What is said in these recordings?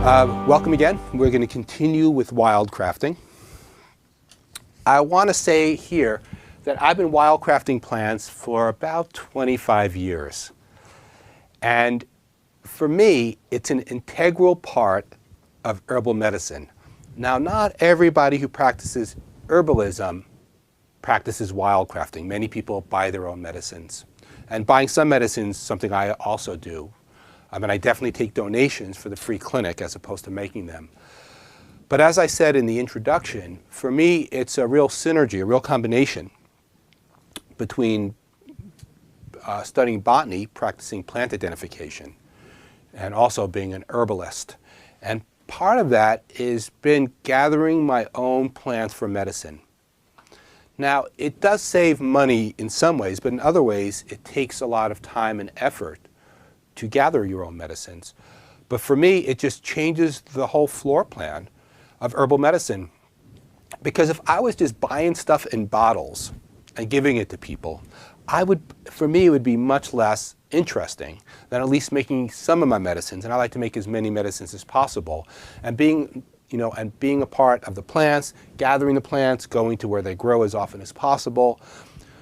Welcome again. We're going to continue with wildcrafting. I want to say here that I've been wildcrafting plants for about 25 years. And for me, it's an integral part of herbal medicine. Now, not everybody who practices herbalism practices wildcrafting. Many people buy their own medicines. And buying some medicines is something I also do. I mean, I definitely take donations for the free clinic as opposed to making them. But as I said in the introduction, for me, it's a real synergy, a real combination between studying botany, practicing plant identification, and also being an herbalist. And part of that has been gathering my own plants for medicine. Now, it does save money in some ways, but in other ways, it takes a lot of time and effort to gather your own medicines. But for me, it just changes the whole floor plan of herbal medicine. Because if I was just buying stuff in bottles and giving it to people, for me, it would be much less interesting than at least making some of my medicines. And I like to make as many medicines as possible. And being a part of the plants, gathering the plants, going to where they grow as often as possible.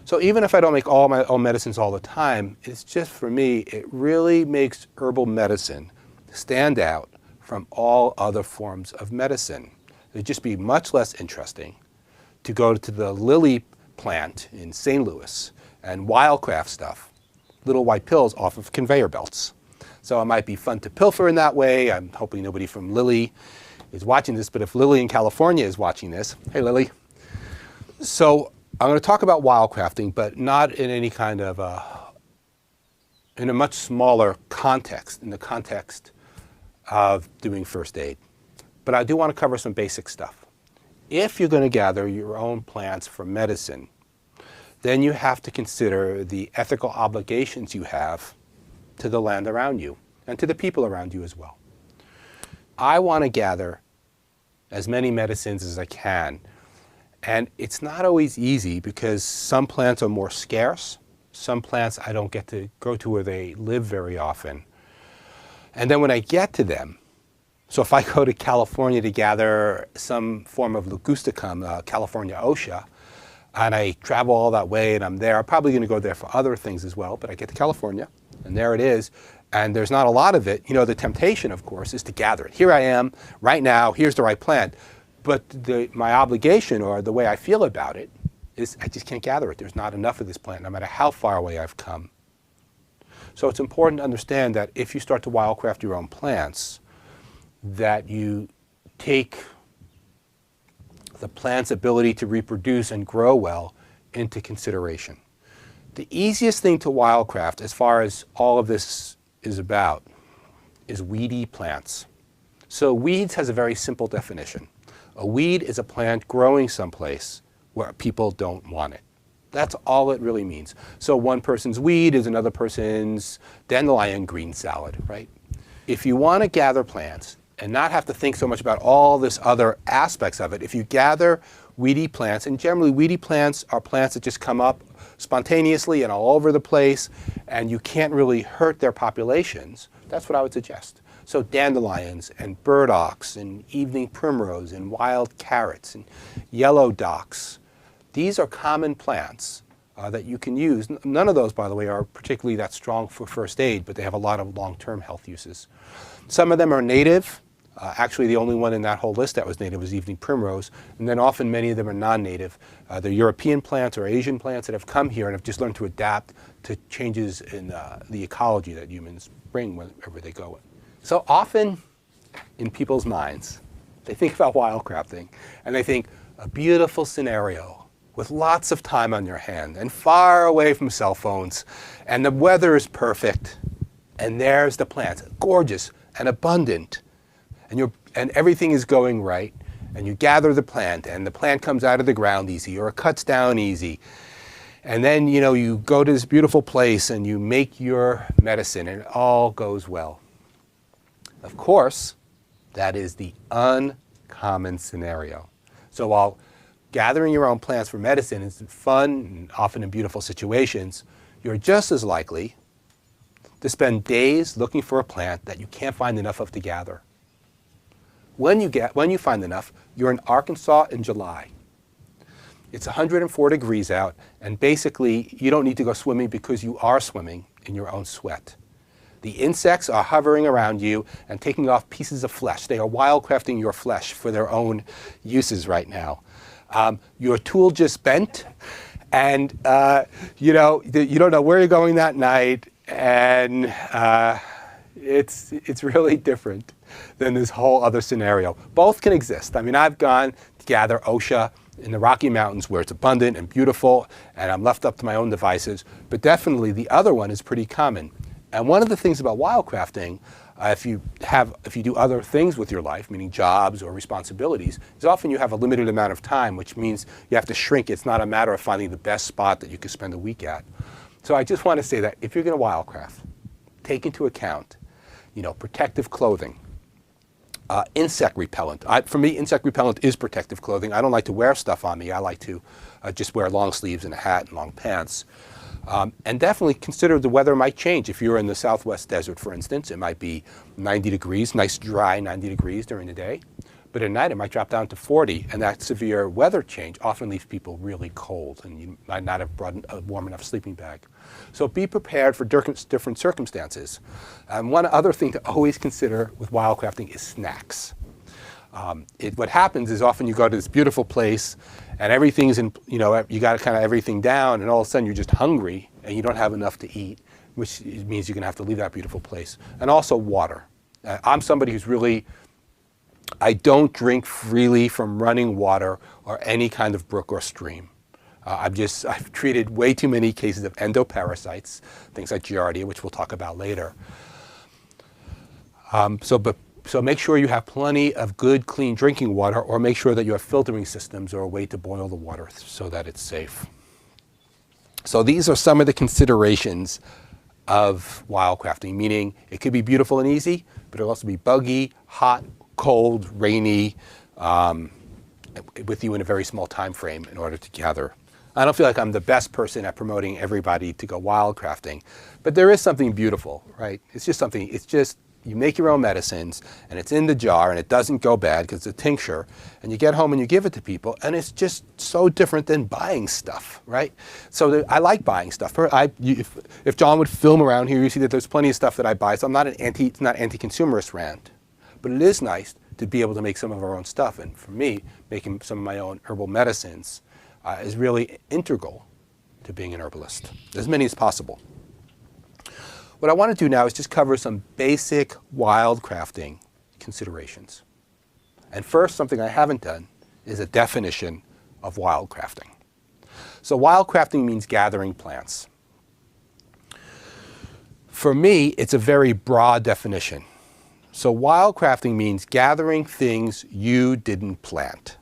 So even if I don't make all my own medicines all the time, it's just for me, it really makes herbal medicine stand out from all other forms of medicine. It'd just be much less interesting to go to the lily plant in St. Louis and wildcraft stuff, little white pills off of conveyor belts. So it might be fun to pilfer in that way. I'm hoping nobody from Lily is watching this, but if Lily in California is watching this, hey Lily. So I'm going to talk about wildcrafting, but not in any kind of in a much smaller context, in the context of doing first aid. But I do want to cover some basic stuff. If you're going to gather your own plants for medicine, then you have to consider the ethical obligations you have to the land around you and to the people around you as well. I want to gather as many medicines as I can. And it's not always easy because some plants are more scarce. Some plants I don't get to go to where they live very often. And then when I get to them, so if I go to California to gather some form of ligusticum, California osha, and I travel all that way and I'm there, I'm probably going to go there for other things as well, but I get to California and there it is. And there's not a lot of it. You know, the temptation, of course, is to gather it. Here I am, right now, here's the right plant. But my obligation, or the way I feel about it, is I just can't gather it. There's not enough of this plant, no matter how far away I've come. So it's important to understand that if you start to wildcraft your own plants, that you take the plant's ability to reproduce and grow well into consideration. The easiest thing to wildcraft, as far as all of this is about, is weedy plants. So weeds has a very simple definition. A weed is a plant growing someplace where people don't want it. That's all it really means. So one person's weed is another person's dandelion green salad, right? If you want to gather plants and not have to think so much about all this other aspects of it, if you gather weedy plants, and generally weedy plants are plants that just come up spontaneously and all over the place, and you can't really hurt their populations, that's what I would suggest. So dandelions and burdocks and evening primrose and wild carrots and yellow docks. These are common plants that you can use. None of those, by the way, are particularly that strong for first aid, but they have a lot of long-term health uses. Some of them are native. Actually, the only one in that whole list that was native was evening primrose. And then often many of them are non-native. They're European plants or Asian plants that have come here and have just learned to adapt to changes in the ecology that humans bring wherever they go. So often in people's minds, they think about wildcrafting and they think a beautiful scenario with lots of time on your hand and far away from cell phones, and the weather is perfect, and there's the plants, gorgeous and abundant, and everything is going right, and you gather the plant and the plant comes out of the ground easy or it cuts down easy. And then, you go to this beautiful place and you make your medicine and it all goes well. Of course, that is the uncommon scenario. So while gathering your own plants for medicine is fun and often in beautiful situations, you're just as likely to spend days looking for a plant that you can't find enough of to gather. When you find enough, you're in Arkansas in July. It's 104 degrees out, and basically you don't need to go swimming because you are swimming in your own sweat. The insects are hovering around you and taking off pieces of flesh. They are wildcrafting your flesh for their own uses right now. Your tool just bent, and you don't know where you're going that night, and it's really different than this whole other scenario. Both can exist. I mean, I've gone to gather OSHA in the Rocky Mountains where it's abundant and beautiful, and I'm left up to my own devices, but definitely the other one is pretty common. And one of the things about wildcrafting, if you do other things with your life, meaning jobs or responsibilities, is often you have a limited amount of time, which means you have to shrink. It's not a matter of finding the best spot that you can spend a week at. So I just want to say that if you're going to wildcraft, take into account, protective clothing, insect repellent. For me, insect repellent is protective clothing. I don't like to wear stuff on me. I like to just wear long sleeves and a hat and long pants. And definitely consider the weather might change. If you're in the Southwest desert, for instance, it might be 90 degrees, nice dry 90 degrees during the day. But at night, it might drop down to 40. And that severe weather change often leaves people really cold. And you might not have brought a warm enough sleeping bag. So be prepared for different circumstances. One other thing to always consider with wildcrafting is snacks. What happens is often you go to this beautiful place and everything's you got kind of everything down, and all of a sudden you're just hungry and you don't have enough to eat, which means you're going to have to leave that beautiful place. And also water. I'm somebody who's I don't drink freely from running water or any kind of brook or stream. I've treated way too many cases of endoparasites, things like Giardia, which we'll talk about later. So make sure you have plenty of good, clean drinking water, or make sure that you have filtering systems or a way to boil the water so that it's safe. So these are some of the considerations of wildcrafting, meaning it could be beautiful and easy, but it'll also be buggy, hot, cold, rainy, with you in a very small time frame in order to gather. I don't feel like I'm the best person at promoting everybody to go wildcrafting, but there is something beautiful, right? It's just you make your own medicines, and it's in the jar, and it doesn't go bad because it's a tincture, and you get home and you give it to people, and it's just so different than buying stuff, right? So I like buying stuff. If John would film around here, you see that there's plenty of stuff that I buy, so it's not anti-consumerist rant, but it is nice to be able to make some of our own stuff, and for me, making some of my own herbal medicines is really integral to being an herbalist, as many as possible. What I want to do now is just cover some basic wildcrafting considerations. And first, something I haven't done is a definition of wildcrafting. So wildcrafting means gathering plants. For me, it's a very broad definition. So wildcrafting means gathering things you didn't plant.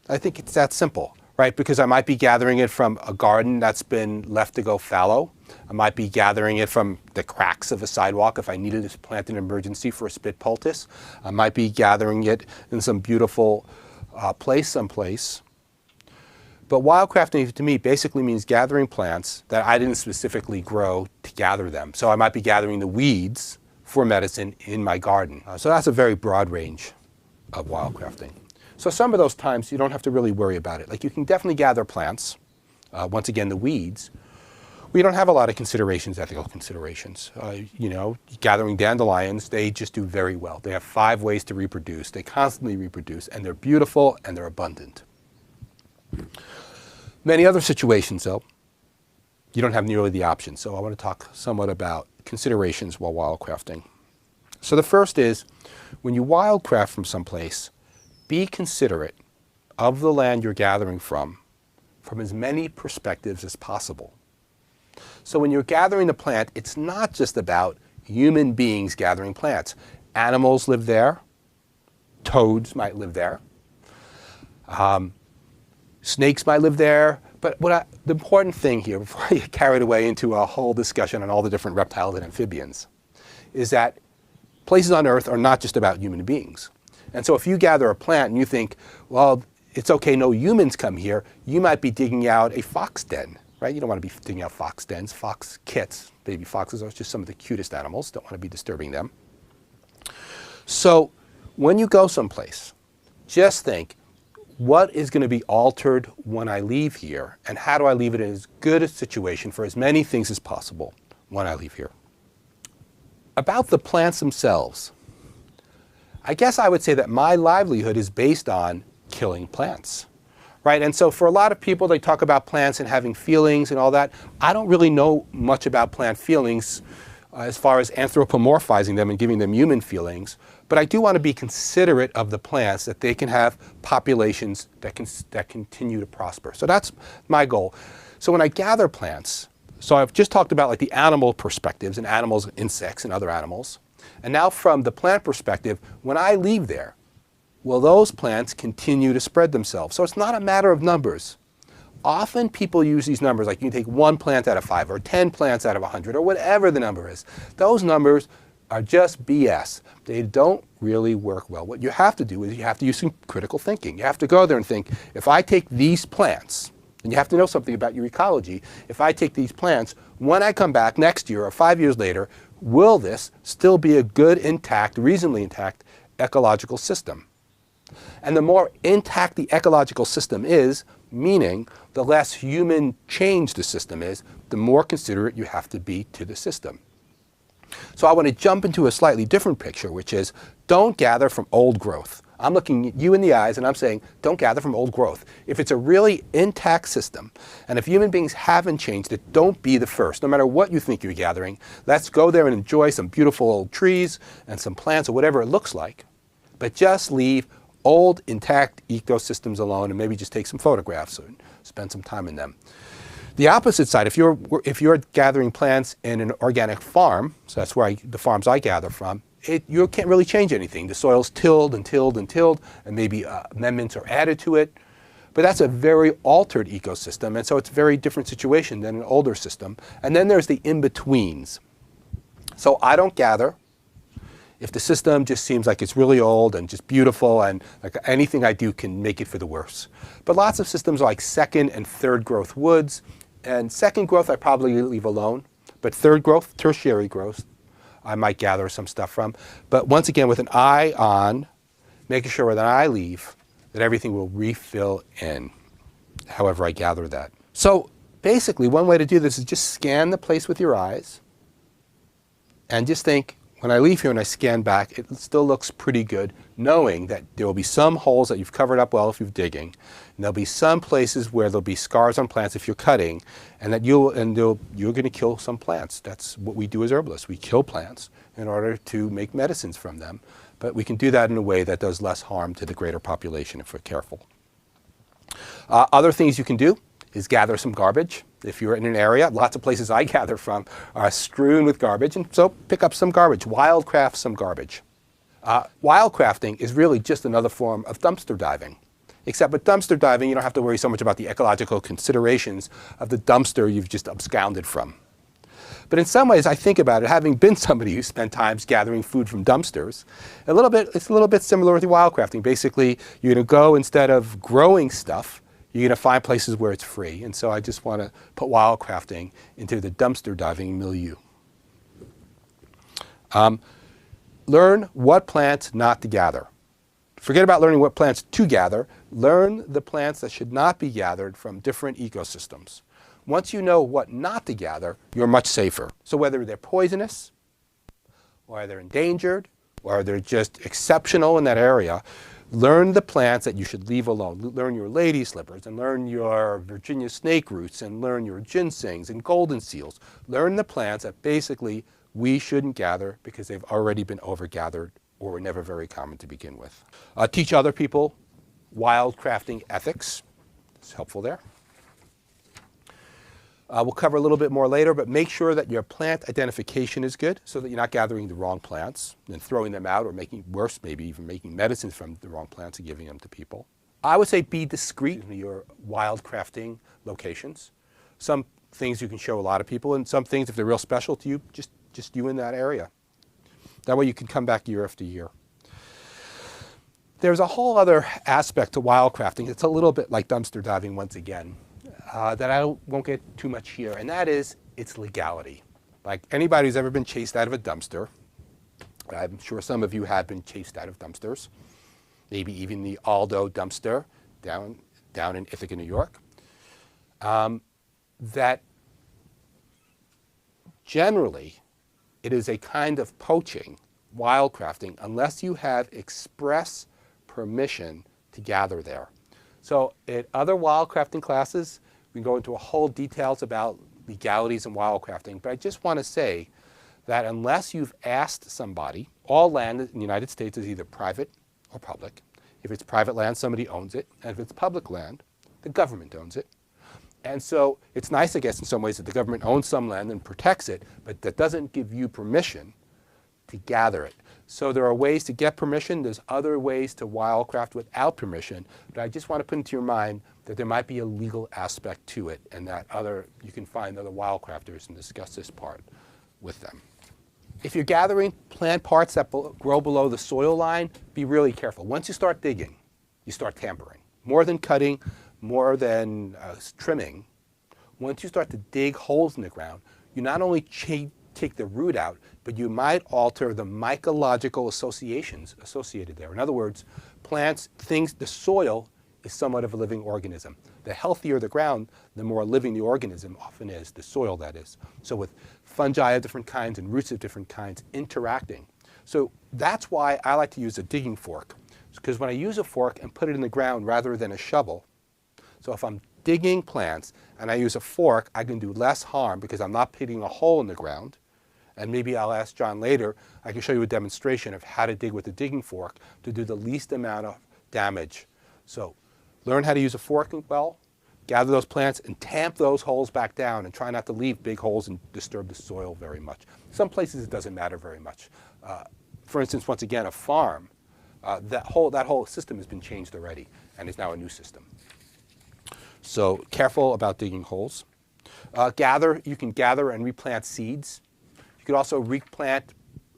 I think it's that simple, right? Because I might be gathering it from a garden that's been left to go fallow. I might be gathering it from the cracks of a sidewalk if I needed to plant an emergency for a spit poultice. I might be gathering it in some beautiful place someplace. But wildcrafting to me basically means gathering plants that I didn't specifically grow to gather them. So I might be gathering the weeds for medicine in my garden. So that's a very broad range of wildcrafting. So some of those times you don't have to really worry about it. Like you can definitely gather plants, once again the weeds. We don't have a lot of considerations, ethical considerations. Gathering dandelions, they just do very well. They have 5 ways to reproduce. They constantly reproduce, and they're beautiful and they're abundant. Many other situations, though, you don't have nearly the option. So I want to talk somewhat about considerations while wildcrafting. So the first is, when you wildcraft from someplace, be considerate of the land you're gathering from as many perspectives as possible. So when you're gathering the plant, it's not just about human beings gathering plants. Animals live there. Toads might live there. Snakes might live there. But the important thing here, before I get carried away into a whole discussion on all the different reptiles and amphibians, is that places on Earth are not just about human beings. And so if you gather a plant and you think, well, it's okay, no humans come here, you might be digging out a fox den, right? You don't want to be digging out fox dens. Fox kits, baby foxes are just some of the cutest animals. Don't want to be disturbing them. So When you go someplace, just think, what is going to be altered when I leave here, and how do I leave it in as good a situation for as many things as possible when I leave here? About the plants themselves, I guess I would say that my livelihood is based on killing plants, right? And so for a lot of people, they talk about plants and having feelings and all that. I don't really know much about plant feelings as far as anthropomorphizing them and giving them human feelings, but I do want to be considerate of the plants, that they can have populations that continue to prosper. So that's my goal. So when I gather plants, so I've just talked about like the animal perspectives and animals, insects and other animals. And now from the plant perspective, when I leave there, will those plants continue to spread themselves? So it's not a matter of numbers. Often people use these numbers, like you can take 1 plant out of 5 or 10 plants out of 100 or whatever the number is. Those numbers are just BS. They don't really work well. What you have to do is you have to use some critical thinking. You have to go there and think, if I take these plants, and you have to know something about your ecology, if I take these plants, when I come back next year or 5 years later, will this still be a good, intact, reasonably intact ecological system? And the more intact the ecological system is, meaning the less human change the system is, the more considerate you have to be to the system. So I want to jump into a slightly different picture, which is don't gather from old growth. I'm looking at you in the eyes and I'm saying, don't gather from old growth. If it's a really intact system, and if human beings haven't changed it, don't be the first. No matter what you think you're gathering, let's go there and enjoy some beautiful old trees and some plants or whatever it looks like. But just leave old, intact ecosystems alone and maybe just take some photographs and spend some time in them. The opposite side, if you're gathering plants in an organic farm, so that's where the farms I gather from, you can't really change anything. The soil's tilled and tilled and tilled, and maybe amendments are added to it. But that's a very altered ecosystem, and so it's a very different situation than an older system. And then there's the in-betweens. So I don't gather if the system just seems like it's really old and just beautiful, and like anything I do can make it for the worse. But lots of systems are like second and third growth woods. And second growth I probably leave alone. But third growth, tertiary growth, I might gather some stuff from. But once again, with an eye on making sure that I leave, that everything will refill in, however I gather that. So basically, one way to do this is just scan the place with your eyes and just think, when I leave here and I scan back, it still looks pretty good, knowing that there will be some holes that you've covered up well if you're digging, and there'll be some places where there'll be scars on plants if you're cutting, and that you're going to kill some plants. That's what we do as herbalists. We kill plants in order to make medicines from them, but we can do that in a way that does less harm to the greater population if we're careful. Other things you can do is gather some garbage. If you're in an area, lots of places I gather from are strewn with garbage, and so pick up some garbage, wildcraft some garbage. Wildcrafting is really just another form of dumpster diving. Except with dumpster diving, you don't have to worry so much about the ecological considerations of the dumpster you've just absconded from. But in some ways, I think about it, having been somebody who spent times gathering food from dumpsters, it's a little bit similar with wildcrafting. Basically, you're going to go, instead of growing stuff, you're going to find places where it's free. And so I just want to put wildcrafting into the dumpster diving milieu. Learn what plants not to gather. Forget about learning what plants to gather. Learn the plants that should not be gathered from different ecosystems. Once you know what not to gather, you're much safer. So whether they're poisonous, or they're endangered, or they're just exceptional in that area, learn the plants that you should leave alone. Learn your lady slippers, and learn your Virginia snake roots, and learn your ginsengs and golden seals. Learn the plants that basically we shouldn't gather because they've already been overgathered or were never very common to begin with. Teach other people wildcrafting ethics. It's helpful there. We'll cover a little bit more later, but make sure that your plant identification is good so that you're not gathering the wrong plants and throwing them out, or making worse, maybe even making medicines from the wrong plants and giving them to people. I would say be discreet in your wildcrafting locations. Some things you can show a lot of people, and some things, if they're real special to you, just you in that area. That way you can come back year after year. There's a whole other aspect to wildcrafting. It's a little bit like dumpster diving once again. That I won't get too much here, and that is its legality. Like anybody who's ever been chased out of a dumpster, I'm sure some of you have been chased out of dumpsters, maybe even the Aldo dumpster down in Ithaca, New York. That generally it is a kind of poaching, wildcrafting, unless you have express permission to gather there. So in other wildcrafting classes, we can go into a whole details about legalities in wildcrafting, but I just want to say that unless you've asked somebody, all land in the United States is either private or public. If it's private land, somebody owns it, and if it's public land, the government owns it. And so it's nice, I guess, in some ways that the government owns some land and protects it, but that doesn't give you permission to gather it. So there are ways to get permission. There's other ways to wildcraft without permission. But I just want to put into your mind that there might be a legal aspect to it, and that you can find other wildcrafters and discuss this part with them. If you're gathering plant parts that grow below the soil line, be really careful. Once you start digging, you start tampering. More than cutting, more than trimming. Once you start to dig holes in the ground, you not only take the root out, but you might alter the mycological associations associated there. In other words, plants, things, the soil is somewhat of a living organism. The healthier the ground, the more living the organism often is, the soil that is. So with fungi of different kinds and roots of different kinds interacting. So that's why I like to use a digging fork. Because when I use a fork and put it in the ground rather than a shovel, so if I'm digging plants and I use a fork, I can do less harm because I'm not hitting a hole in the ground. And maybe I'll ask John later, I can show you a demonstration of how to dig with a digging fork to do the least amount of damage. So learn how to use a fork well, gather those plants and tamp those holes back down and try not to leave big holes and disturb the soil very much. Some places it doesn't matter very much. For instance, once again, a farm, that whole system has been changed already and is now a new system. So careful about digging holes. You can gather and replant seeds. You could also replant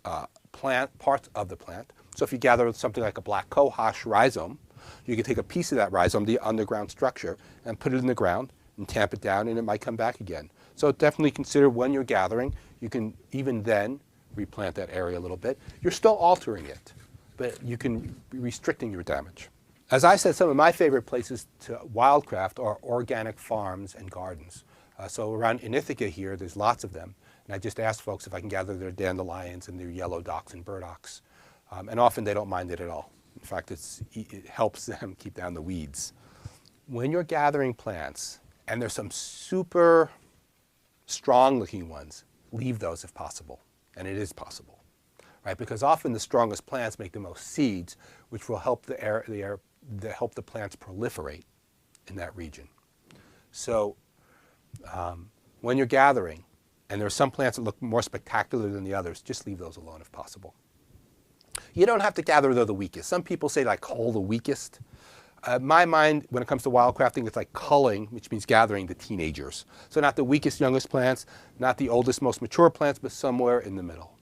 parts of the plant. So if you gather something like a black cohosh rhizome, you can take a piece of that rhizome, the underground structure, and put it in the ground and tamp it down, and it might come back again. So definitely consider when you're gathering, you can even then replant that area a little bit. You're still altering it, but you can be restricting your damage. As I said, some of my favorite places to wildcraft are organic farms and gardens. So around in Ithaca here, there's lots of them. And I just asked folks if I can gather their dandelions and their yellow docks and burdocks. And often they don't mind it at all. In fact, it helps them keep down the weeds. When you're gathering plants, and there's some super strong looking ones, leave those if possible. And it is possible, right? Because often the strongest plants make the most seeds, which will help help the plants proliferate in that region. So when you're gathering, and there are some plants that look more spectacular than the others, just leave those alone if possible. You don't have to gather the weakest. Some people say like cull the weakest. In my mind, when it comes to wildcrafting, it's like culling, which means gathering the teenagers. So not the weakest, youngest plants, not the oldest, most mature plants, but somewhere in the middle.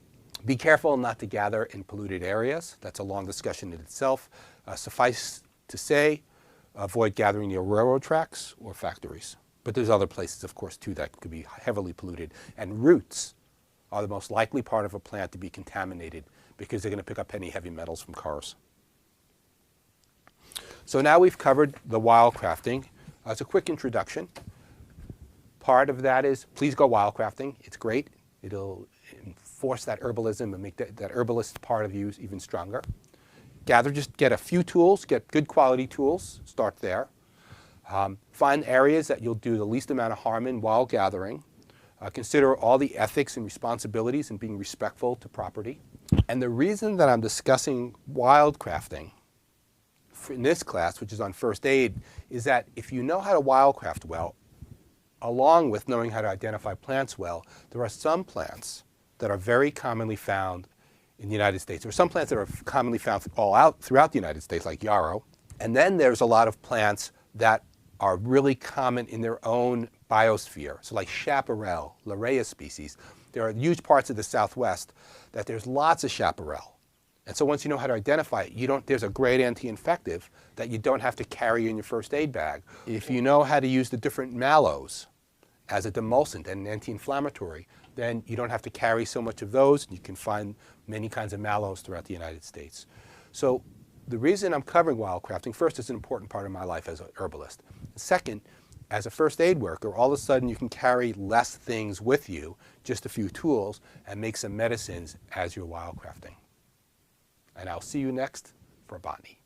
Be careful not to gather in polluted areas. That's a long discussion in itself. Suffice to say, avoid gathering near railroad tracks or factories. But there's other places, of course, too, that could be heavily polluted. And roots are the most likely part of a plant to be contaminated because they're going to pick up any heavy metals from cars. So now we've covered the wildcrafting. As a quick introduction, part of that is please go wildcrafting. It's great. It'll enforce that herbalism and make that herbalist part of you even stronger. Just get a few tools, get good quality tools, start there. Find areas that you'll do the least amount of harm in while gathering. Consider all the ethics and responsibilities and being respectful to property. And the reason that I'm discussing wildcrafting in this class, which is on first aid, is that if you know how to wildcraft well, along with knowing how to identify plants well, there are some plants that are very commonly found in the United States. There are some plants that are commonly found throughout the United States, like yarrow. And then there's a lot of plants that are really common in their own biosphere. So like chaparral, Larea species. There are huge parts of the Southwest that there's lots of chaparral. And so once you know how to identify it, there's a great anti-infective that you don't have to carry in your first aid bag. If you know how to use the different mallows, as a demulcent and an anti-inflammatory, then you don't have to carry so much of those, and you can find many kinds of mallows throughout the United States. So the reason I'm covering wildcrafting, first, it's an important part of my life as a herbalist. Second, as a first aid worker, all of a sudden you can carry less things with you, just a few tools, and make some medicines as you're wildcrafting. And I'll see you next for botany.